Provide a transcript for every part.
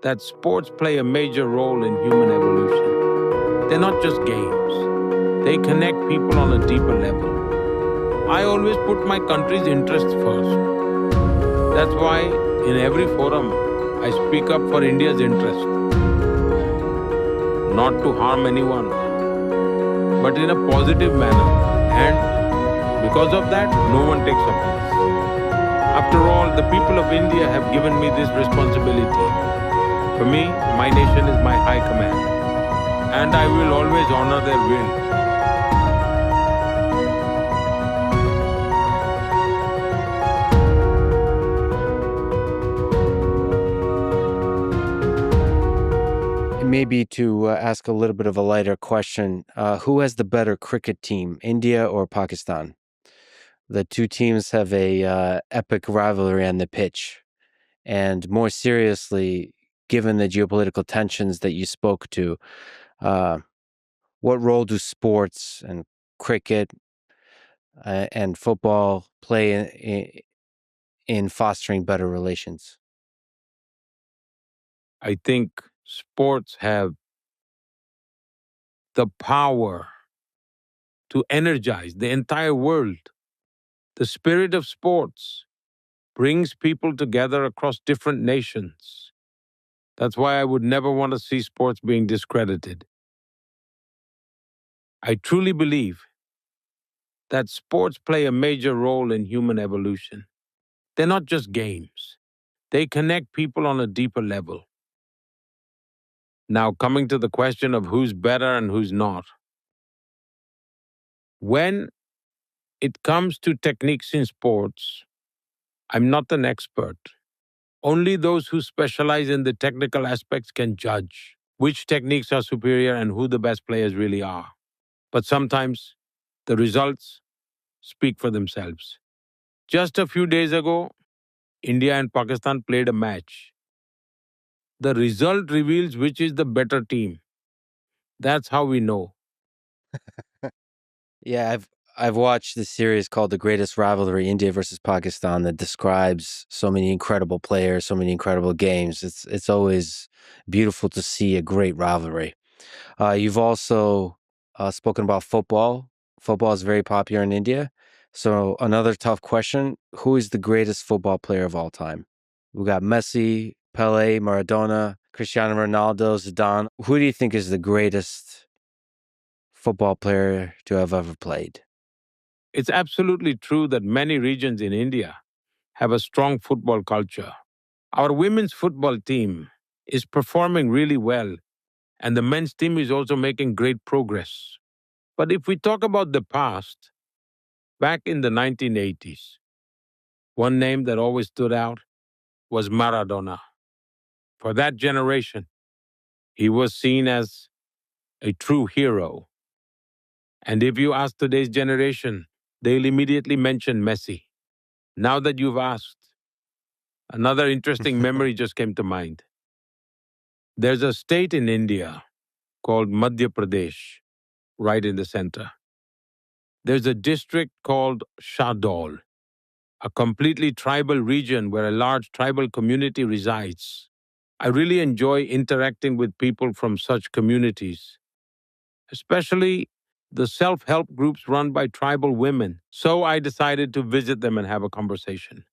that sports play a major role in human evolution. They're not just games, they connect people on a deeper level. I always put my country's interests first. That's why in every forum, I speak up for India's interest, not to harm anyone, but in a positive manner. And because of that, no one takes offense. After all, the people of India have given me this responsibility. For me, my nation is my high command, and I will always honor their will. Maybe to ask a little bit of a lighter question, who has the better cricket team, India or Pakistan? The two teams have a epic rivalry on the pitch. And more seriously, given the geopolitical tensions that you spoke to, uh, what role do sports and cricket and football play in fostering better relations? I think sports have the power to energize the entire world. The spirit of sports brings people together across different nations. That's why I would never want to see sports being discredited. I truly believe that sports play a major role in human evolution. They're not just games, they connect people on a deeper level. Now, coming to the question of who's better and who's not. When it comes to techniques in sports, I'm not an expert. Only those who specialize in the technical aspects can judge which techniques are superior and who the best players really are. But sometimes the results speak for themselves. Just a few days ago, India and Pakistan played a match. The result reveals which is the better team. That's how we know. Yeah, I've watched this series called The Greatest Rivalry, India versus Pakistan, that describes so many incredible players, so many incredible games. It's always beautiful to see a great rivalry. You've also spoken about football. Football is very popular in India. So another tough question: who is the greatest football player of all time? We got Messi, Pele, Maradona, Cristiano Ronaldo, Zidane. Who do you think is the greatest football player to have ever played? It's absolutely true that many regions in India have a strong football culture. Our women's football team is performing really well, and the men's team is also making great progress. But if we talk about the past, back in the 1980s, one name that always stood out was Maradona. For that generation, he was seen as a true hero. And if you ask today's generation, they'll immediately mention Messi. Now that you've asked, another interesting memory just came to mind. There's a state in India called Madhya Pradesh, right in the center. There's a district called Shahdol, a completely tribal region where a large tribal community resides. I really enjoy interacting with people from such communities, especially the self-help groups run by tribal women. So I decided to visit them and have a conversation.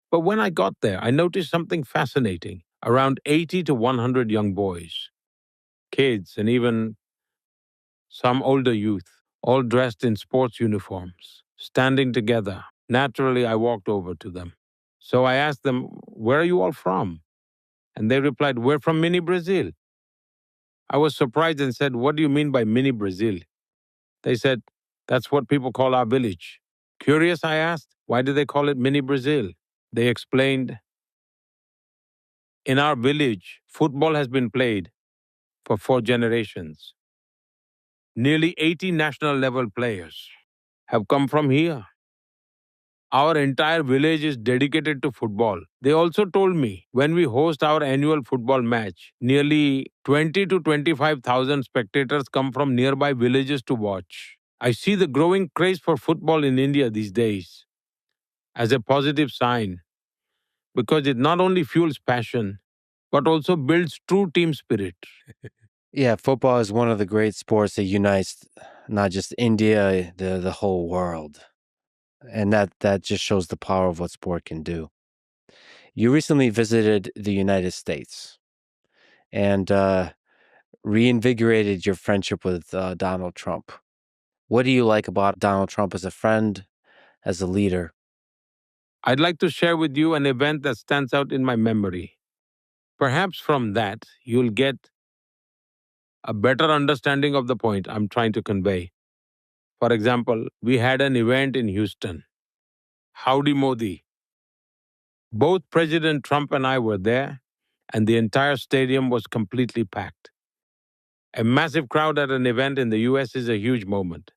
But when I got there, I noticed something fascinating. Around 80 to 100 young boys, kids, and even some older youth, all dressed in sports uniforms, standing together. Naturally, I walked over to them. So I asked them, "Where are you all from?" And they replied, "We're from Mini Brazil." I was surprised and said, "What do you mean by Mini Brazil?" They said, "That's what people call our village." Curious, I asked, "Why do they call it Mini Brazil?" They explained, "In our village, football has been played for 4 generations. Nearly 80 national level players have come from here. Our entire village is dedicated to football." They also told me when we host our annual football match, nearly 20 to 25,000 spectators come from nearby villages to watch. I see the growing craze for football in India these days as a positive sign because it not only fuels passion, but also builds true team spirit. Yeah, football is one of the great sports that unites not just India, the whole world. And that just shows the power of what sport can do. You recently visited the United States and reinvigorated your friendship with Donald Trump. What do you like about Donald Trump as a friend, as a leader? I'd like to share with you an event that stands out in my memory. Perhaps from that, you'll get a better understanding of the point I'm trying to convey. For example, we had an event in Houston. Howdy Modi. Both President Trump and I were there, and the entire stadium was completely packed. A massive crowd at an event in the US is a huge moment.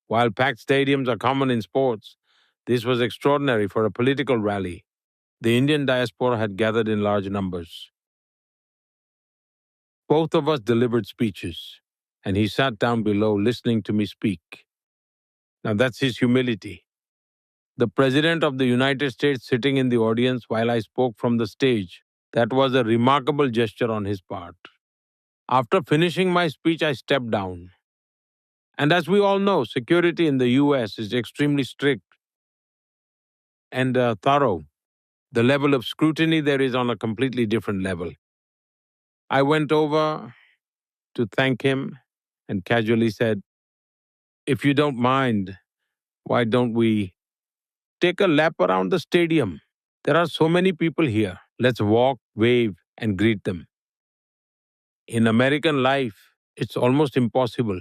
While packed stadiums are common in sports, this was extraordinary for a political rally. The Indian diaspora had gathered in large numbers. Both of us delivered speeches, and he sat down below listening to me speak. Now that's his humility. The President of the United States sitting in the audience while I spoke from the stage. That was a remarkable gesture on his part. After finishing my speech, I stepped down. And as we all know, security in the US is extremely strict and thorough. The level of scrutiny there is on a completely different level. I went over to thank him and casually said, "If you don't mind, why don't we take a lap around the stadium? There are so many people here. Let's walk, wave, and greet them." In American life, it's almost impossible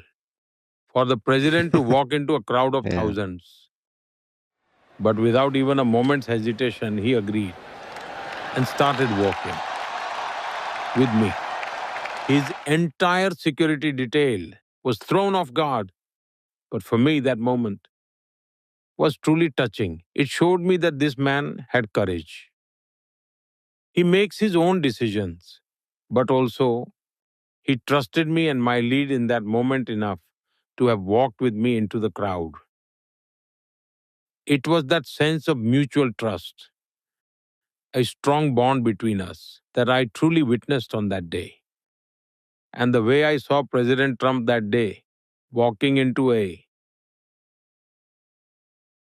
for the president to walk into a crowd of Yeah. thousands. But without even a moment's hesitation, he agreed and started walking with me. His entire security detail was thrown off guard. But for me, that moment was truly touching. It showed me that this man had courage. He makes his own decisions, but also he trusted me and my lead in that moment enough to have walked with me into the crowd. It was that sense of mutual trust, a strong bond between us that I truly witnessed on that day. And the way I saw President Trump that day, walking into a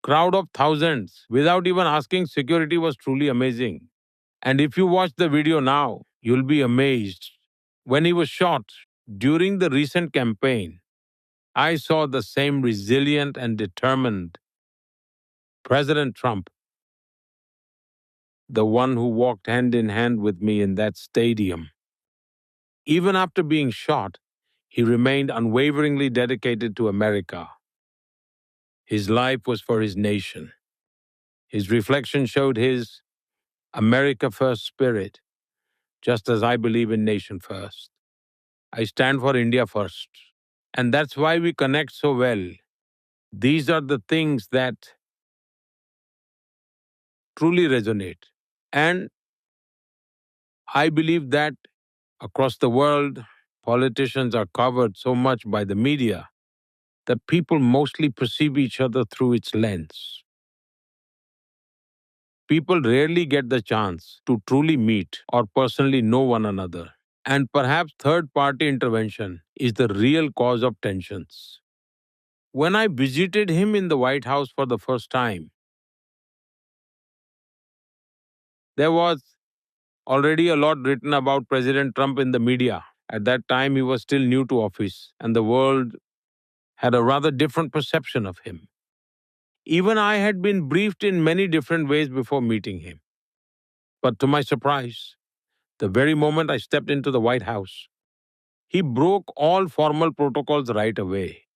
crowd of thousands without even asking security, was truly amazing. And if you watch the video now, you'll be amazed. When he was shot during the recent campaign, I saw the same resilient and determined President Trump, the one who walked hand in hand with me in that stadium. Even after being shot, he remained unwaveringly dedicated to America. His life was for his nation. His reflection showed his America First spirit, just as I believe in nation first. I stand for India first. And that's why we connect so well. These are the things that truly resonate. And I believe that across the world, politicians are covered so much by the media that people mostly perceive each other through its lens. People rarely get the chance to truly meet or personally know one another. And perhaps third party intervention is the real cause of tensions. When I visited him in the White House for the first time, there was already a lot written about President Trump in the media. At that time, he was still new to office, and the world had a rather different perception of him. Even I had been briefed in many different ways before meeting him. But to my surprise, the very moment I stepped into the White House, he broke all formal protocols right away.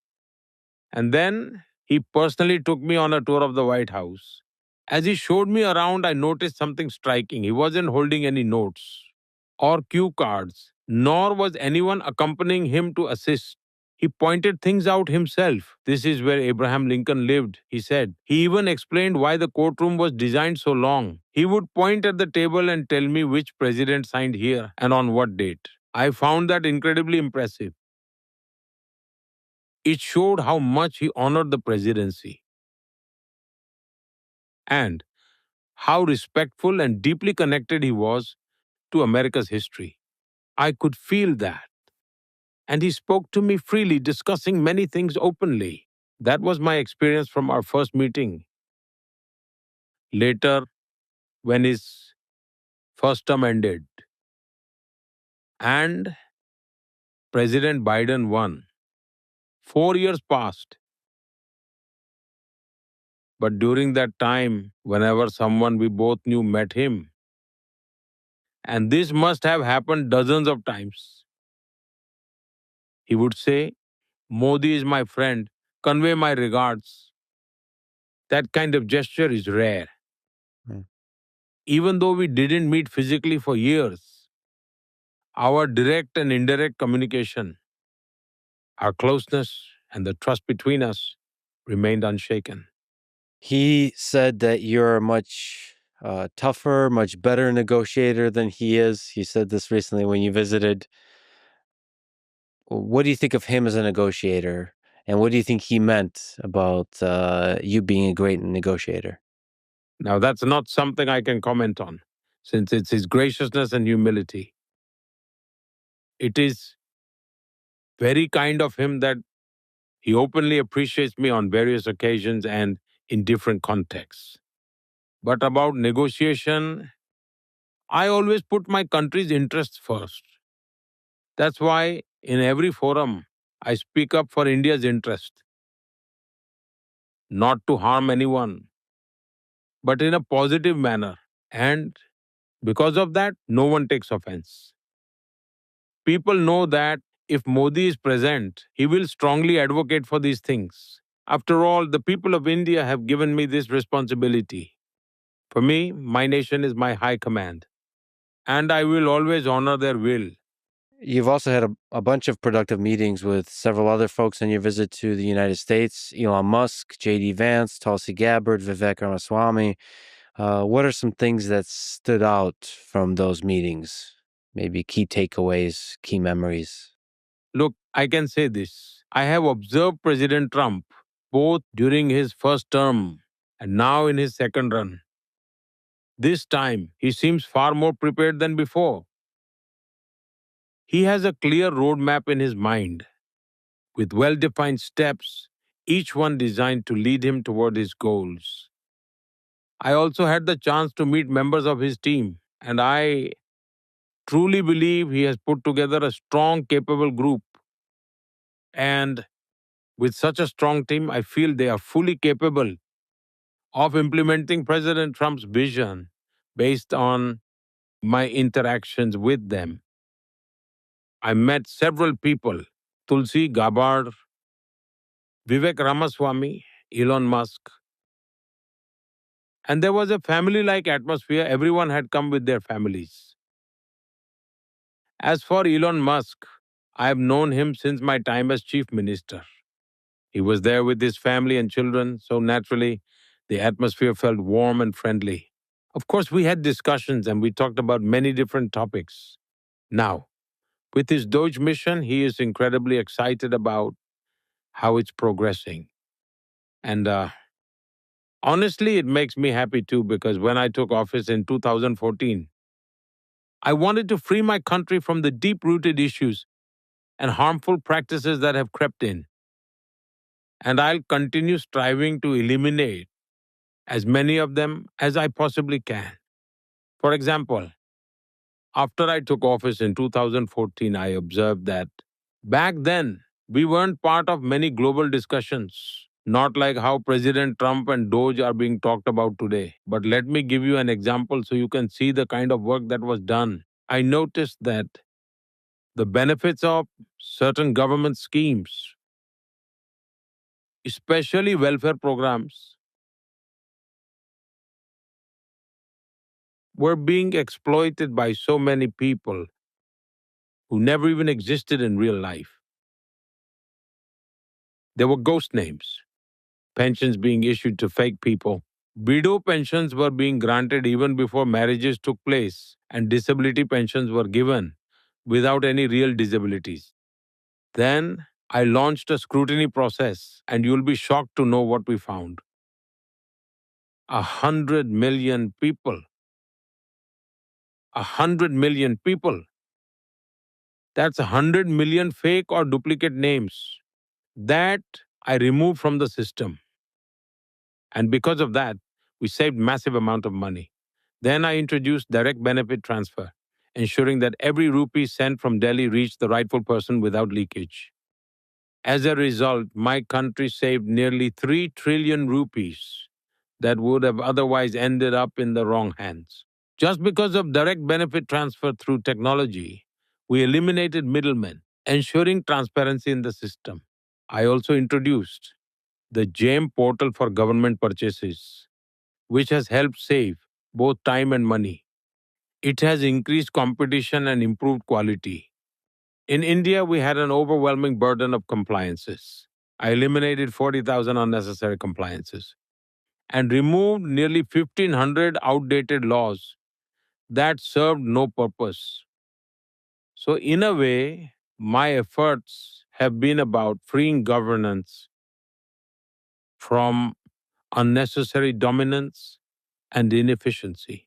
And then he personally took me on a tour of the White House. As he showed me around, I noticed something striking. He wasn't holding any notes or cue cards, nor was anyone accompanying him to assist. He pointed things out himself. "This is where Abraham Lincoln lived," he said. He even explained why the courtroom was designed so long. He would point at the table and tell me which president signed here and on what date. I found that incredibly impressive. It showed how much he honored the presidency and how respectful and deeply connected he was to America's history. I could feel that. And he spoke to me freely, discussing many things openly. That was my experience from our first meeting. Later, when his first term ended and President Biden won, 4 years passed. But during that time, whenever someone we both knew met him, and this must have happened dozens of times, he would say, Modi is my friend, convey my regards. That kind of gesture is rare. Mm. Even though we didn't meet physically for years, our direct and indirect communication, our closeness, and the trust between us remained unshaken. He said that you're a much tougher, much better negotiator than he is. He said this recently when you visited. What do you think of him as a negotiator? And what do you think he meant about you being a great negotiator? Now, that's not something I can comment on, since it's his graciousness and humility. It is very kind of him that he openly appreciates me on various occasions and in different contexts. But about negotiation, I always put my country's interests first. That's why in every forum, I speak up for India's interest, not to harm anyone, but in a positive manner. And because of that, no one takes offense. People know that if Modi is present, he will strongly advocate for these things. After all, the people of India have given me this responsibility. For me, my nation is my high command, and I will always honor their will. You've also had a bunch of productive meetings with several other folks on your visit to the United States: Elon Musk, J.D. Vance, Tulsi Gabbard, Vivek Ramaswamy. What are some things that stood out from those meetings? Maybe key takeaways, key memories. Look, I can say this. I have observed President Trump both during his first term and now in his second run. This time, he seems far more prepared than before. He has a clear roadmap in his mind, with well defined steps, each one designed to lead him toward his goals. I also had the chance to meet members of his team, and I truly believe he has put together a strong, capable group. And with such a strong team, I feel they are fully capable of implementing President Trump's vision based on my interactions with them. I met several people: Tulsi Gabbard, Vivek Ramaswamy, Elon Musk. And there was a family like atmosphere. Everyone had come with their families. As for Elon Musk, I have known him since my time as chief minister. He was there with his family and children, so naturally, the atmosphere felt warm and friendly. Of course, we had discussions and we talked about many different topics. Now, with his Doge mission, he is incredibly excited about how it's progressing. And honestly, it makes me happy too, because when I took office in 2014, I wanted to free my country from the deep rooted issues and harmful practices that have crept in. And I'll continue striving to eliminate as many of them as I possibly can. For example, after I took office in 2014, I observed that back then we weren't part of many global discussions, not like how President Trump and Doge are being talked about today. But let me give you an example so you can see the kind of work that was done. I noticed that the benefits of certain government schemes, especially welfare programs, were being exploited by so many people who never even existed in real life. There were ghost names, pensions being issued to fake people. Widow pensions were being granted even before marriages took place, and disability pensions were given without any real disabilities. Then I launched a scrutiny process, and you'll be shocked to know what we found. 100 million people 100 million people. That's 100 million fake or duplicate names that I removed from the system. And because of that, we saved massive amount of money. Then I introduced direct benefit transfer, ensuring that every rupee sent from Delhi reached the rightful person without leakage. As a result, my country saved nearly 3 trillion rupees that would have otherwise ended up in the wrong hands. Just because of direct benefit transfer through technology, we eliminated middlemen, ensuring transparency in the system. I also introduced the GEM portal for government purchases, which has helped save both time and money. It has increased competition and improved quality. In India, we had an overwhelming burden of compliances. I eliminated 40,000 unnecessary compliances and removed nearly 1,500 outdated laws that served no purpose. So, in a way, my efforts have been about freeing governance from unnecessary dominance and inefficiency.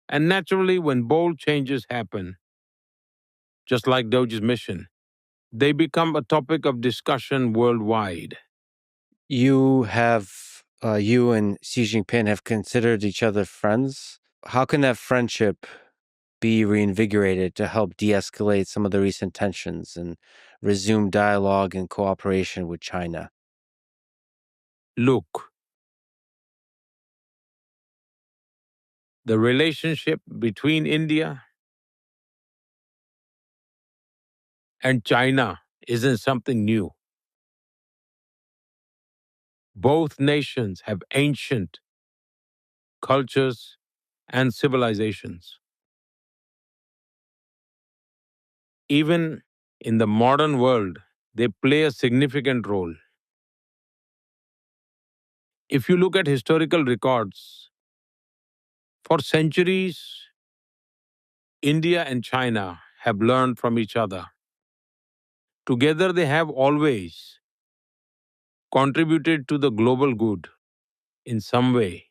And naturally, when bold changes happen, just like Doge's mission, they become a topic of discussion worldwide. You and Xi Jinping have considered each other friends. How can that friendship be reinvigorated to help de-escalate some of the recent tensions and resume dialogue and cooperation with China? Look, the relationship between India and China isn't something new. Both nations have ancient cultures and civilizations. Even in the modern world, they play a significant role. If you look at historical records, for centuries, India and China have learned from each other. Together, they have always contributed to the global good in some way.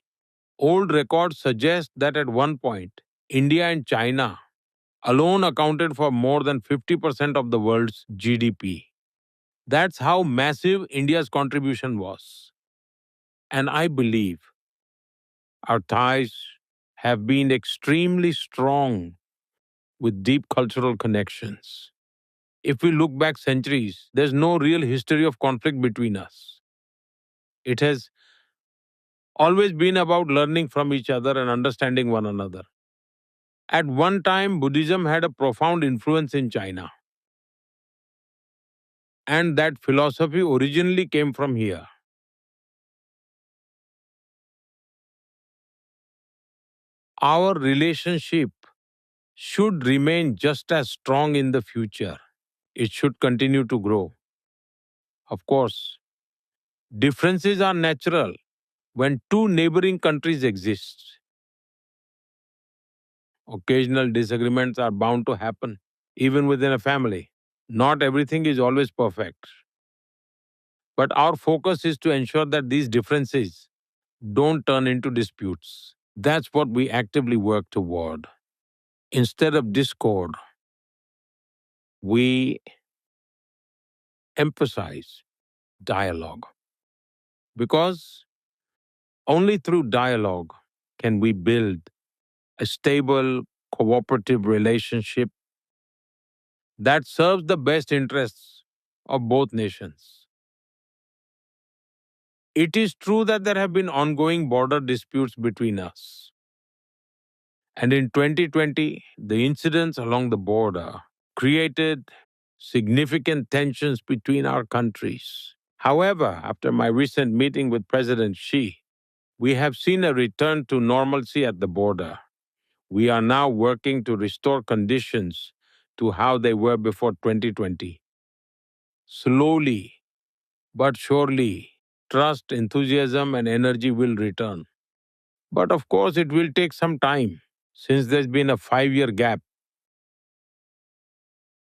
Old records suggest that at one point, India and China alone accounted for more than 50% of the world's GDP. That's how massive India's contribution was. And I believe our ties have been extremely strong with deep cultural connections. If we look back centuries, there's no real history of conflict between us. It has always been about learning from each other and understanding one another. At one time, Buddhism had a profound influence in China, and that philosophy originally came from here. Our relationship should remain just as strong in the future. It should continue to grow. Of course, differences are natural when two neighboring countries exist. Occasional disagreements are bound to happen, even within a family. Not everything is always perfect. But our focus is to ensure that these differences don't turn into disputes. That's what we actively work toward. Instead of discord, we emphasize dialogue. Because only through dialogue can we build a stable, cooperative relationship that serves the best interests of both nations. It is true that there have been ongoing border disputes between us. And in 2020, the incidents along the border created significant tensions between our countries. However, after my recent meeting with President Xi, we have seen a return to normalcy at the border. We are now working to restore conditions to how they were before 2020. Slowly but surely, trust, enthusiasm, and energy will return. But of course, it will take some time. Since there's been a 5-year gap,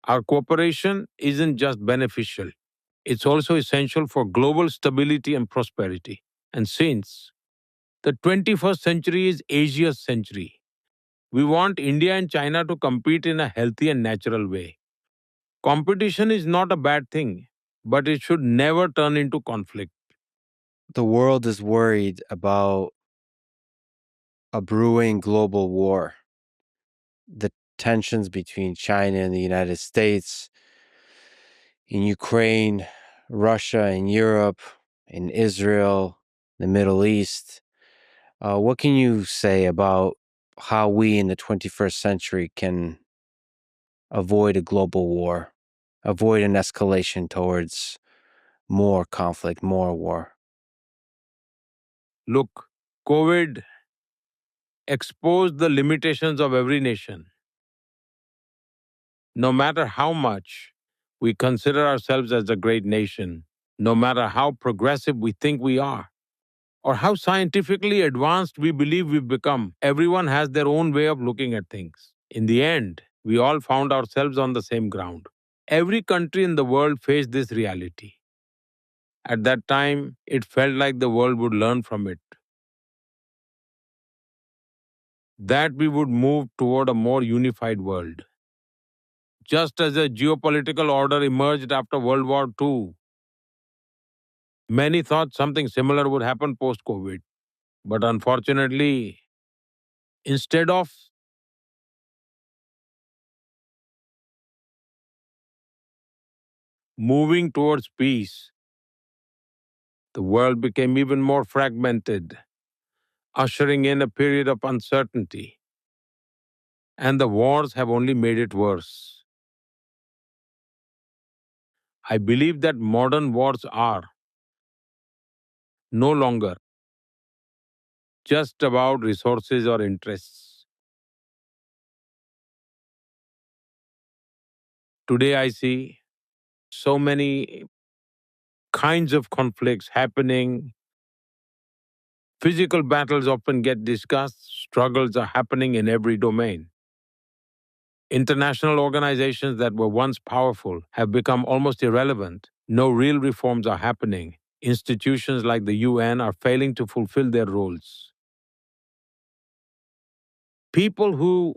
our cooperation isn't just beneficial, it's also essential for global stability and prosperity. And since the 21st century is Asia's century, We want India and China to compete in a healthy and natural way. Competition is not a bad thing, but it should never turn into conflict. The world is worried about a brewing global war. The tensions between China and the United States, in Ukraine, Russia, in Europe, in Israel, the Middle East. What can you say about how we in the 21st century can avoid a global war, avoid an escalation towards more conflict, more war? Look, COVID exposed the limitations of every nation. No matter how much we consider ourselves as a great nation, no matter how progressive we think we are, or how scientifically advanced we believe we've become, everyone has their own way of looking at things. In the end, we all found ourselves on the same ground. Every country in the world faced this reality. At that time, it felt like the world would learn from it, that we would move toward a more unified world. Just as a geopolitical order emerged after World War II, many thought something similar would happen post COVID. But unfortunately, instead of moving towards peace, the world became even more fragmented, ushering in a period of uncertainty. And the wars have only made it worse. I believe that modern wars are no longer just about resources or interests. Today, I see so many kinds of conflicts happening. Physical battles often get discussed, struggles are happening in every domain. International organizations that were once powerful have become almost irrelevant. No real reforms are happening. Institutions like the UN are failing to fulfill their roles. People who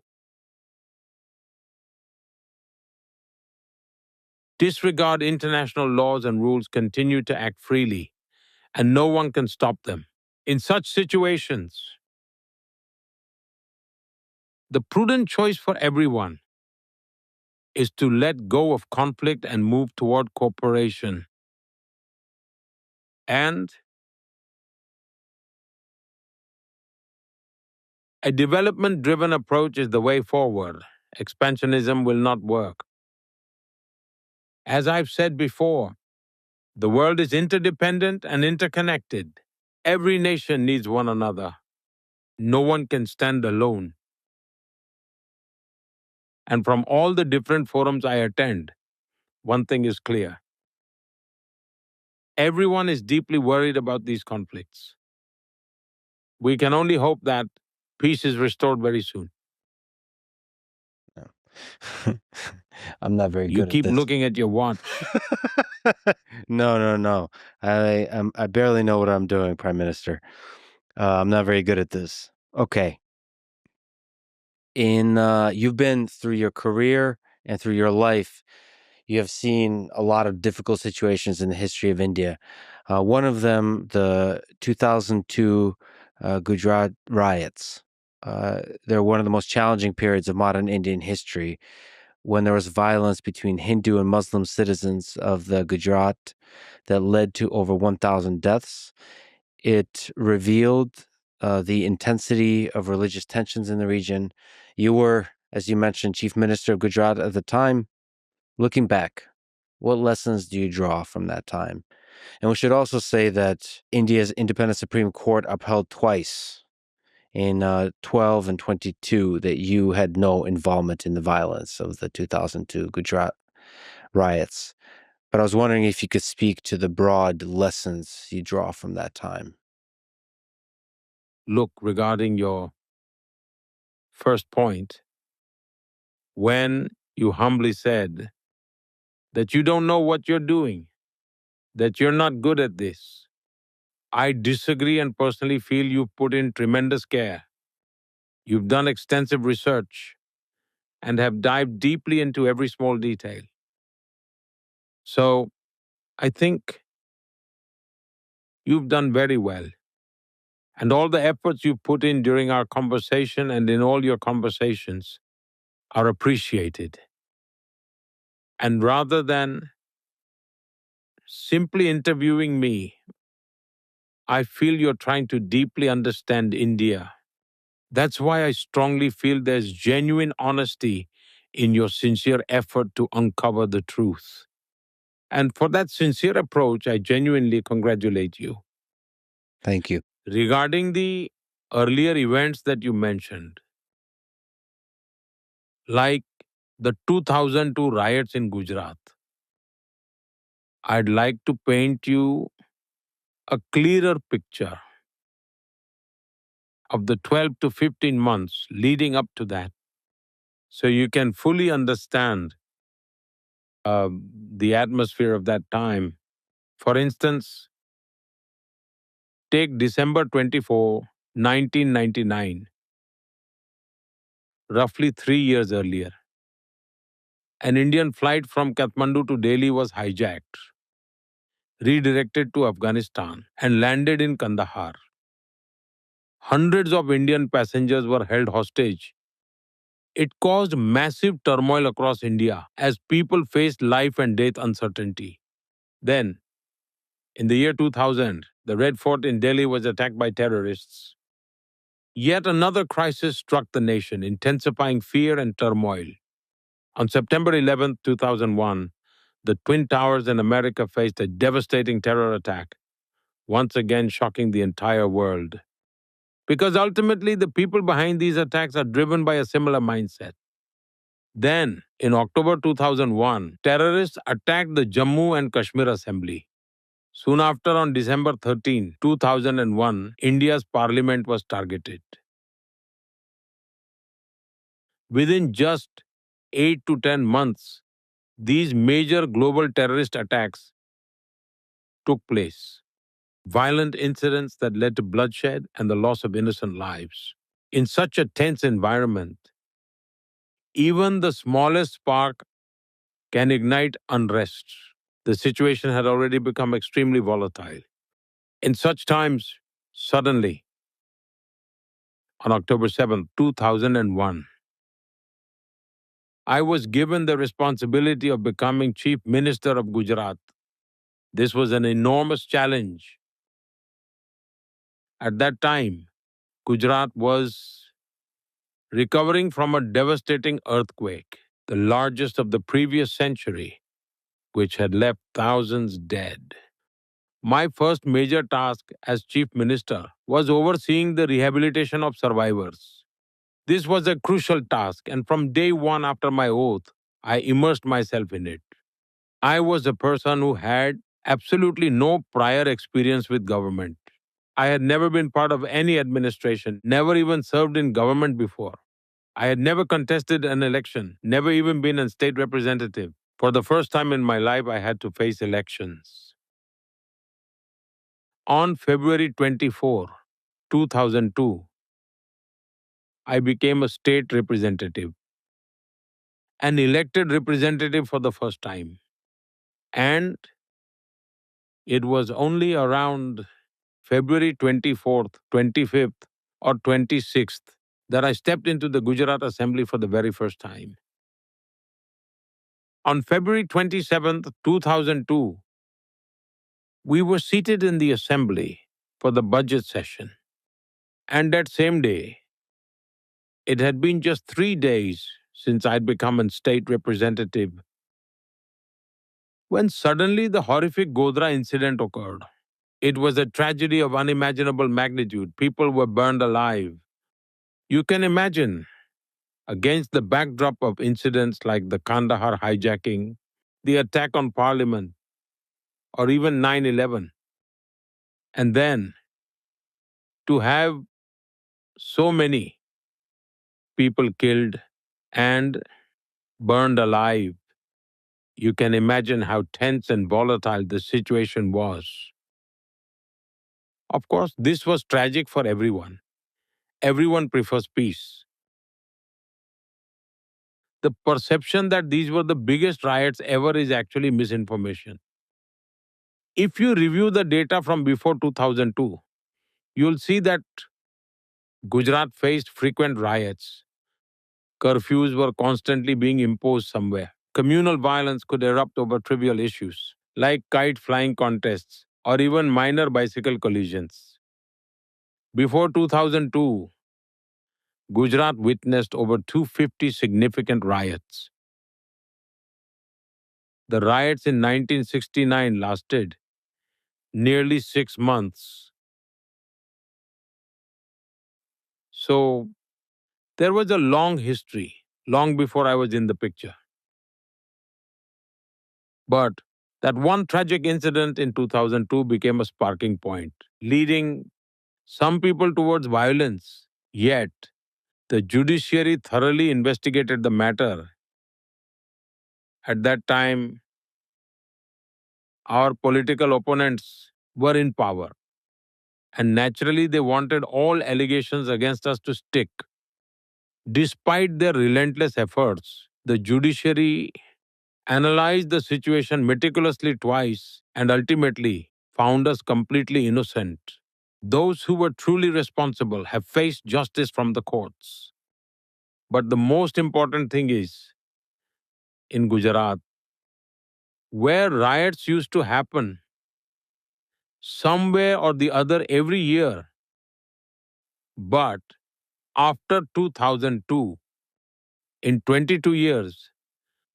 disregard international laws and rules continue to act freely, and no one can stop them. In such situations, the prudent choice for everyone is to let go of conflict and move toward cooperation. And a development driven approach is the way forward. Expansionism will not work. As I've said before, the world is interdependent and interconnected. Every nation needs one another. No one can stand alone. And from all the different forums I attend, one thing is clear. Everyone is deeply worried about these conflicts. We can only hope that peace is restored very soon. I'm not very You good at keep this. looking at your watch. No. I barely know what I'm doing, Prime Minister. I'm not very good at this. Okay. You've been through your career and through your life, you have seen a lot of difficult situations in the history of India. One of them, the 2002 Gujarat riots. They're one of the most challenging periods of modern Indian history, when there was violence between Hindu and Muslim citizens of the Gujarat that led to over 1,000 deaths. It revealed the intensity of religious tensions in the region. You were, as you mentioned, Chief Minister of Gujarat at the time. Looking back, what lessons do you draw from that time? And we should also say that India's independent Supreme Court upheld twice in 12 and 22 that you had no involvement in the violence of the 2002 Gujarat riots. But I was wondering if you could speak to the broad lessons you draw from that time. Look, regarding your first point, when you humbly said that you don't know what you're doing, that you're not good at this, I disagree and personally feel you put in tremendous care. You've done extensive research and have dived deeply into every small detail. So I think you've done very well. And all the efforts you put in during our conversation and in all your conversations are appreciated. And rather than simply interviewing me, I feel you're trying to deeply understand India. That's why I strongly feel there's genuine honesty in your sincere effort to uncover the truth. And for that sincere approach, I genuinely congratulate you. Thank you. Regarding the earlier events that you mentioned, like the 2002 riots in Gujarat, I'd like to paint you a clearer picture of the 12 to 15 months leading up to that so you can fully understand the atmosphere of that time. For instance, take December 24, 1999, roughly 3 years earlier. An Indian flight from Kathmandu to Delhi was hijacked, redirected to Afghanistan, and landed in Kandahar. Hundreds of Indian passengers were held hostage. It caused massive turmoil across India as people faced life and death uncertainty. Then, in the year 2000, the Red Fort in Delhi was attacked by terrorists. Yet another crisis struck the nation, intensifying fear and turmoil. On September 11, 2001, the Twin Towers in America faced a devastating terror attack, once again shocking the entire world. Because ultimately, the people behind these attacks are driven by a similar mindset. Then, in October 2001, terrorists attacked the Jammu and Kashmir Assembly. Soon after, on December 13, 2001, India's parliament was targeted. Within just 8 to 10 months, these major global terrorist attacks took place. Violent incidents that led to bloodshed and the loss of innocent lives. In such a tense environment, even the smallest spark can ignite unrest. The situation had already become extremely volatile. In such times, suddenly, on October 7, 2001, I was given the responsibility of becoming Chief Minister of Gujarat. This was an enormous challenge. At that time, Gujarat was recovering from a devastating earthquake, the largest of the previous century, which had left thousands dead. My first major task as Chief Minister was overseeing the rehabilitation of survivors. This was a crucial task, and from day one after my oath, I immersed myself in it. I was a person who had absolutely no prior experience with government. I had never been part of any administration, never even served in government before. I had never contested an election, never even been a state representative. For the first time in my life, I had to face elections. On February 24, 2002, I became a state representative, an elected representative for the first time. And it was only around February 24th, 25th, or 26th that I stepped into the Gujarat Assembly for the very first time. On February 27th, 2002, we were seated in the Assembly for the budget session. And that same day, it had been just 3 days since I'd become a state representative when suddenly the horrific Godhra incident occurred. It was a tragedy of unimaginable magnitude. People were burned alive. You can imagine, against the backdrop of incidents like the Kandahar hijacking, the attack on Parliament, or even 9/11, and then to have so many people killed and burned alive, you can imagine how tense and volatile the situation was. Of course, this was tragic for everyone, everyone prefers peace. The perception that these were the biggest riots ever is actually misinformation. If you review the data from before 2002, you'll see that Gujarat faced frequent riots. Curfews were constantly being imposed somewhere. Communal violence could erupt over trivial issues, like kite flying contests or even minor bicycle collisions. Before 2002, Gujarat witnessed over 250 significant riots. The riots in 1969 lasted nearly 6 months. So there was a long history, long before I was in the picture. But that one tragic incident in 2002 became a sparking point, leading some people towards violence. Yet, the judiciary thoroughly investigated the matter. At that time, our political opponents were in power, and naturally, they wanted all allegations against us to stick. Despite their relentless efforts, the judiciary analyzed the situation meticulously twice and ultimately found us completely innocent. Those who were truly responsible have faced justice from the courts. But the most important thing is, in Gujarat, where riots used to happen somewhere or the other every year, but after 2002, in 22 years,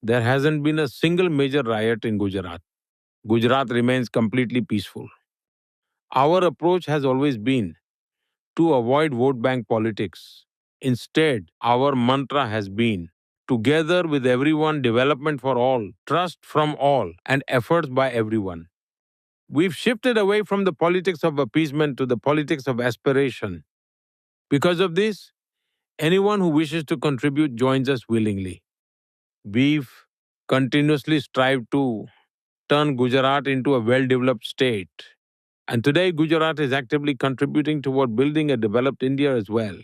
there hasn't been a single major riot in Gujarat. Gujarat remains completely peaceful. Our approach has always been to avoid vote bank politics. Instead, our mantra has been together with everyone, development for all, trust from all, and efforts by everyone. We've shifted away from the politics of appeasement to the politics of aspiration. Because of this, anyone who wishes to contribute joins us willingly. We've continuously strived to turn Gujarat into a well-developed state. And today, Gujarat is actively contributing toward building a developed India as well.